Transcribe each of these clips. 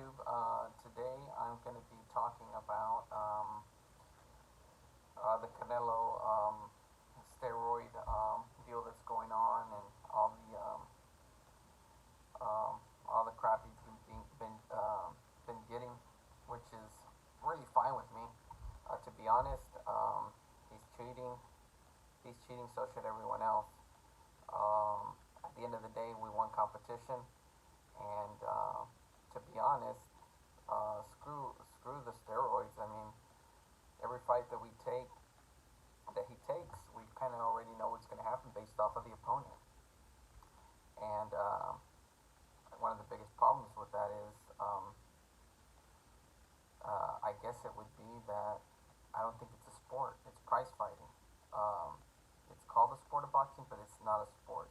YouTube. Today I'm going to be talking about the Canelo steroid deal that's going on and all the crap he's been getting, which is really fine with me. To be honest, he's cheating. He's cheating, so should everyone else. At the end of the day, we won competition, and to be honest, screw the steroids. I mean, every fight that he takes, we kind of already know what's going to happen based off of the opponent. And one of the biggest problems with that is, I guess it would be that I don't think it's a sport. It's prize fighting. Um, it's called a sport of boxing, but it's not a sport.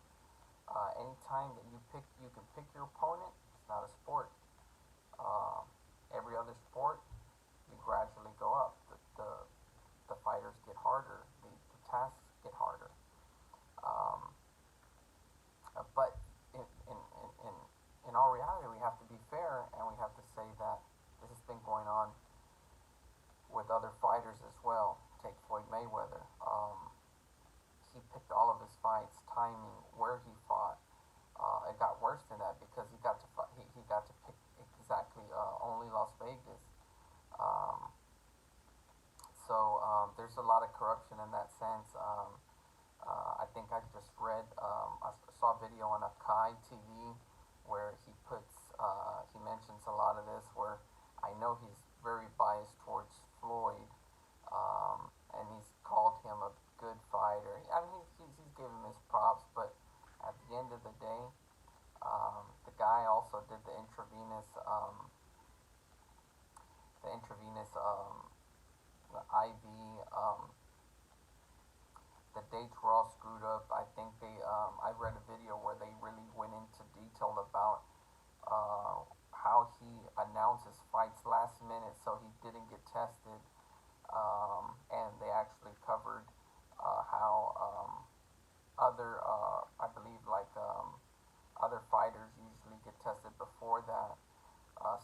Anytime that you can pick your opponent. It's not a sport. Um, every other sport, you gradually go up. The fighters get harder. The tasks get harder. Um, but in all reality, we have to be fair and we have to say that this has been going on with other fighters as well. Take Floyd Mayweather. He picked all of his fights, timing, where he fought. It got worse than that because he got to pick exactly only Las Vegas. Um, so there's a lot of corruption in that sense. I think I just read, I saw a video on Akai TV where he mentions a lot of this. Where I know he's very biased towards Floyd, and he's called him a good fighter. I mean, he's given him his props, but at the end of the day, the guy also did the intravenous the IV. The dates were all screwed up. I think I read a video where they really went into detail about how he announces fights last minute, so he didn't get tested. And they actually covered how I believe other fighters usually get tested before that.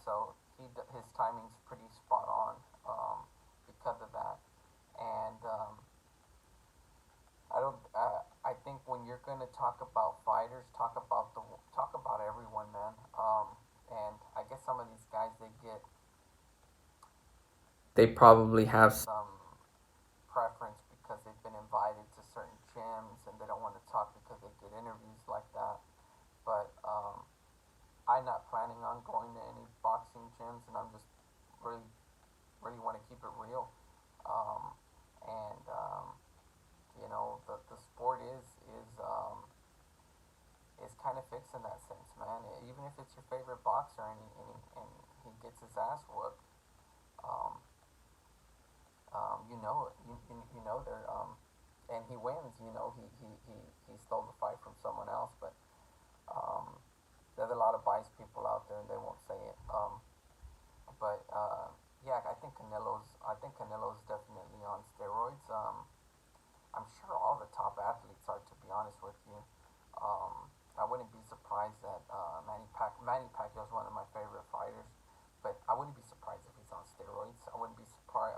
So his timing's pretty spot on because of that. And I think when you're gonna talk about fighters, talk about everyone, man. And I guess some of these guys they probably have some preference because they've been invited to certain gyms and they don't want to talk because they get interviews like that. But I'm not planning on going to any boxing gyms, and I'm just really really want to keep it real. Um, and the sport is kind of fixed in that sense, man. Even if it's your favorite boxer and he gets his ass whooped, um, you know they're and he wins. He stole the fight from someone else, but um, there's a lot of biased people out there, and they won't say it. But yeah, I think Canelo's definitely on steroids. I'm sure all the top athletes are, to be honest with you. I wouldn't be surprised that Manny Pacquiao is one of my favorite fighters, but I wouldn't be surprised if he's on steroids. I wouldn't be surprised.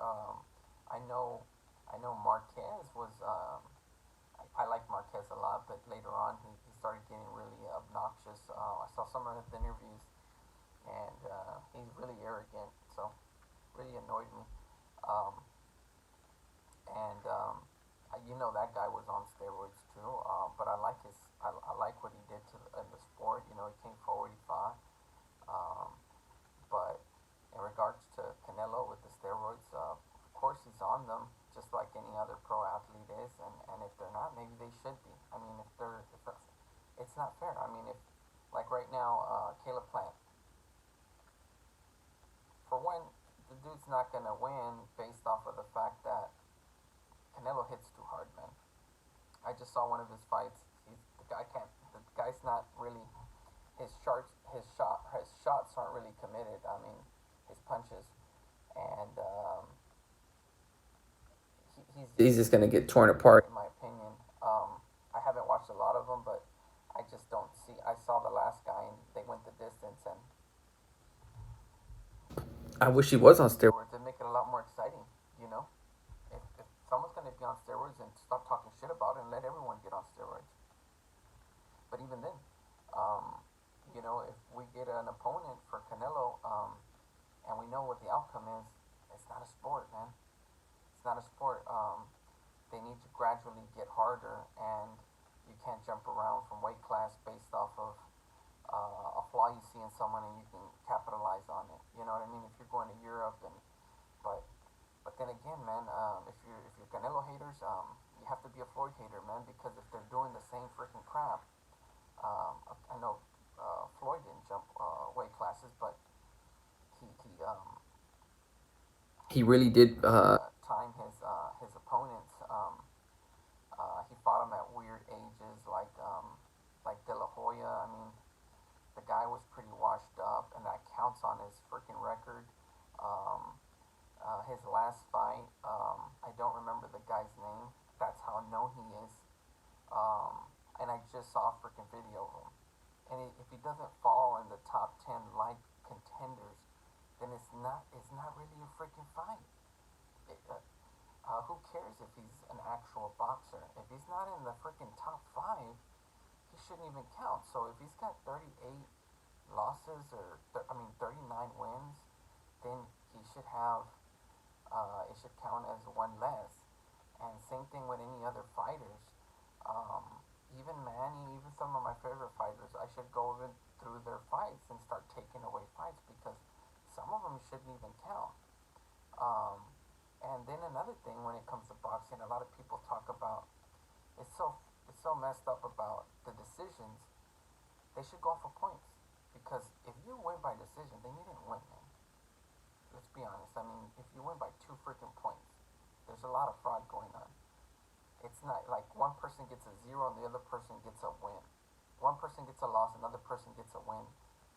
I know, I know Marquez was. I like Marquez a lot, but later on he started getting really obnoxious. I saw some of his interviews, and he's really arrogant, so really annoyed me. Um, and that guy was on steroids too. But I like what he did in the sport. He came forward, he fought. Um, but in regards to Canelo with the steroids, of course he's on them, just like any other pro athlete is. And if they're not, maybe they should be. I mean, if it's not fair. I mean, if like right now, Caleb Plant, for one, the dude's not gonna win based off of the fact that Canelo hits too hard, man. I just saw one of his fights. The guy's not really his shots aren't really committed. I mean, his punches, and he's just gonna get torn apart, in my opinion. I haven't watched a lot of them, but I just don't see. I saw the last guy, and they went the distance, and I wish he was on steroids. It'd make it a lot more exciting, you know. If someone's gonna be on steroids, and stop talking shit about it and let everyone get on steroids. But even then, um, if we get an opponent for Canelo, and we know what the outcome is, it's not a sport, man. It's not a sport. They need to gradually get harder, and you can't jump around from weight class based off of a flaw you see in someone and you can capitalize on it. You know what I mean? If you're going to Europe, but but then again, man, if you're Canelo haters, you have to be a Floyd hater, man, because if they're doing the same freaking crap, I know Floyd didn't jump weight classes, but he really did time his opponents. He fought them at weird ages, like De La Hoya. I mean, the guy was pretty washed up, and that counts on his freaking record. Um, his last fight, I don't remember the guy's name. That's how known he is. And I just saw a freaking video of him. And if he doesn't fall in the top 10 light contenders, then it's not really a freaking fight. Who cares if he's an actual boxer? If he's not in the freaking top five, he shouldn't even count. So if he's got 38 losses, or 39 wins, then he should have it should count as one less. And same thing with any other fighters. Even Manny, even some of my favorite fighters, I should go over through their fights and start taking away fights, because some of them shouldn't even count. Um, and then another thing, when it comes to boxing, a lot of people talk about, it's so messed up about the decisions. They should go for points, because if you win by decision, then you didn't win, man. Let's be honest. I mean, if you win by 2 freaking points, there's a lot of fraud going on. It's not like one person gets a zero and the other person gets a win. One person gets a loss, another person gets a win,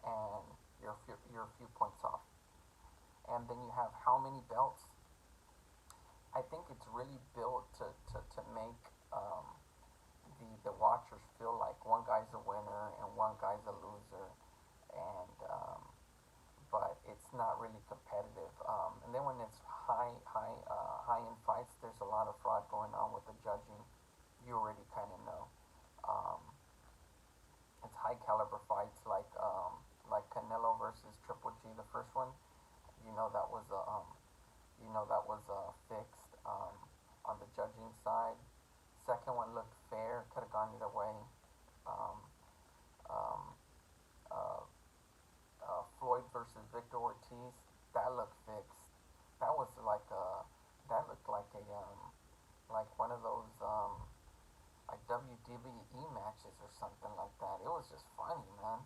and you're a few points off. And then you have how many belts? I think it's really built to make the watchers feel like one guy's a winner and one guy's a loser, and but it's not really competitive. And then when it's high end fights, there's a lot of fraud going on with the judging. You already kind of know. Um, it's high caliber fights like Canelo versus Triple G, the first one. You know that was fixed on the judging side. Second one looked fair, could have gone either way. Um, um, uh, Floyd versus Victor Ortiz, that looked fixed. That was that looked like one of those like WWE matches or something like that. It was just funny, man.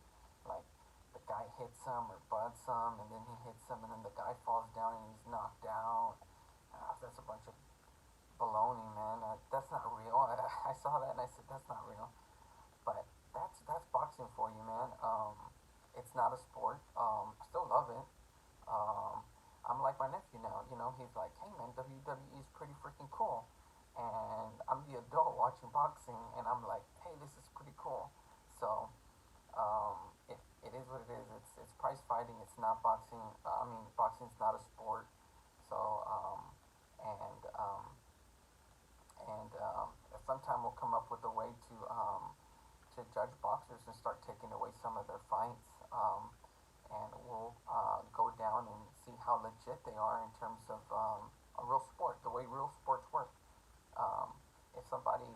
Like the guy hits him or butts him, and then he hits him, and then the guy falls down and he's knocked out. That's a bunch of baloney, man. That's not real. I saw that and I said that's not real. But that's boxing for you, man. It's not a sport. I still love it. Um, I'm like my nephew now. He's like, hey man, WWE is pretty freaking cool. And I'm the adult watching boxing, and I'm like, hey, this is pretty cool. So it is what it is. It's prize fighting. It's not boxing. Boxing's not a sport. So and sometime we'll come up with a way to judge boxers and start taking away some of their fights. And we'll go down and see how legit they are in terms of a real sport, the way real sports work. Um, if somebody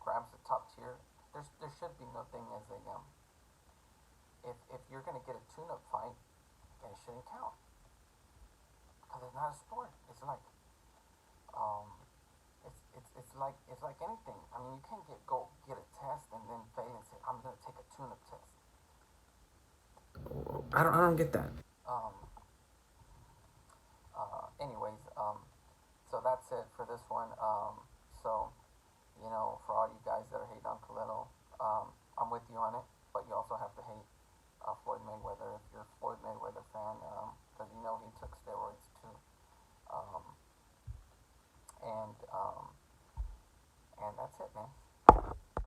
grabs the top tier, there should be no thing as a if you're gonna get a tune-up fight, then it shouldn't count, because it's not a sport. It's like um, it's like anything. I mean, you can't go get a test and then fail and say I'm gonna take a tune-up test. I don't get that.